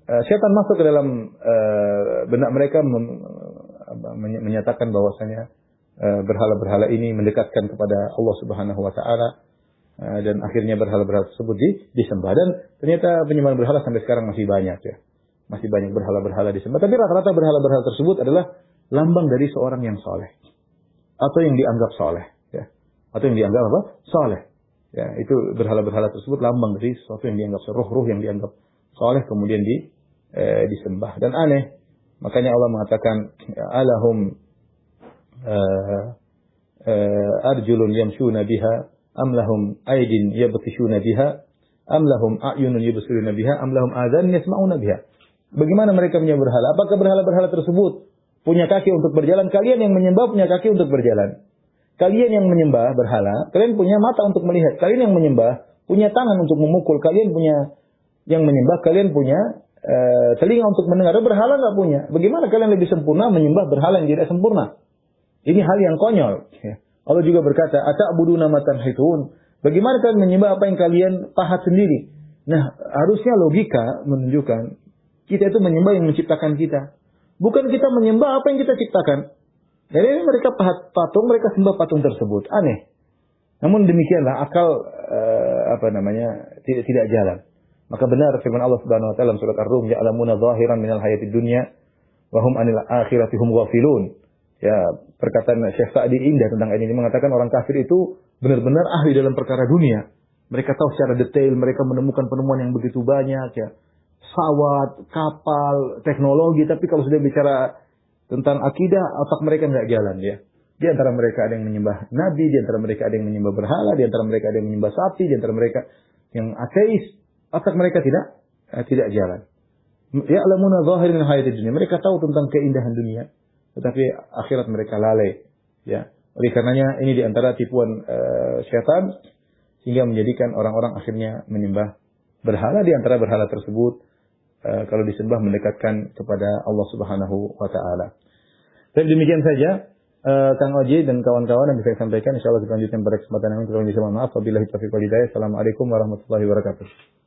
Syaitan masuk ke dalam benak mereka, menyatakan bahwasanya berhala-berhala ini mendekatkan kepada Allah Subhanahu wa taala, dan akhirnya berhala-berhala tersebut disembah. Dan ternyata penyembahan berhala sampai sekarang masih banyak ya. Masih banyak berhala-berhala disembah, tapi rata-rata berhala-berhala tersebut adalah lambang dari seorang yang soleh atau yang dianggap soleh ya. Atau yang dianggap apa? Soleh. Ya, itu berhala-berhala tersebut lambang dari sesuatu yang dianggap roh-roh yang dianggap soleh kemudian disembah. Dan aneh, makanya Allah mengatakan alahum arjulun yamshuna biha am lahum aydin yabtishuna biha am lahum a'yunun yubsiruna biha am lahum adhan yasma'una biha. Bagaimana mereka punya berhala? Apakah berhala-berhala tersebut punya kaki untuk berjalan? Kalian yang menyembah punya kaki untuk berjalan. Kalian yang menyembah berhala, kalian punya mata untuk melihat. Kalian yang menyembah punya tangan untuk memukul. Kalian punya yang menyembah, kalian punya telinga untuk mendengar. Berhala nggak punya. Bagaimana kalian lebih sempurna menyembah berhala yang tidak sempurna? Ini hal yang konyol. Allah juga berkata, ata'buduna ma tanhitun. Bagaimana kalian menyembah apa yang kalian pahat sendiri? Nah, harusnya logika menunjukkan kita itu menyembah yang menciptakan kita. Bukan kita menyembah apa yang kita ciptakan. Jadi mereka pahat patung, mereka sembah patung tersebut. Aneh. Namun demikianlah akal tidak jalan. Maka benar firman Allah Subhanahu wa taala dalam surat Ar-Rum, ya'lamuna zahiran minal hayatid dunya wa hum 'anil akhirati hum ghafilun. Ya, perkataan Syekh Sa'di indah tentang ayat ini mengatakan orang kafir itu benar-benar ahli dalam perkara dunia. Mereka tahu secara detail, mereka menemukan penemuan yang begitu banyak ya. Pesawat, kapal, teknologi, tapi kalau sudah bicara tentang akidah, otak mereka nggak jalan ya. Di antara mereka ada yang menyembah nabi, di antara mereka ada yang menyembah berhala, di antara mereka ada yang menyembah sapi, di antara mereka yang ateis. Otak mereka tidak jalan. Ya alamuna zahir min hayatid dunya. Mereka tahu tentang keindahan dunia, tetapi akhirat mereka lalai. Ya, oleh karenanya ini di antara tipuan syaitan sehingga menjadikan orang-orang akhirnya menyembah berhala. Di antara berhala tersebut kalau disembah mendekatkan kepada Allah Subhanahu wa taala. Dan demikian saja Kang Oji dan kawan-kawan yang bisa saya sampaikan. Insyaallah kita lanjutkan pada kesempatan yang lain. Kita mohon maaf. Wabillahi taufiq wal hidayah. Assalamualaikum warahmatullahi wabarakatuh.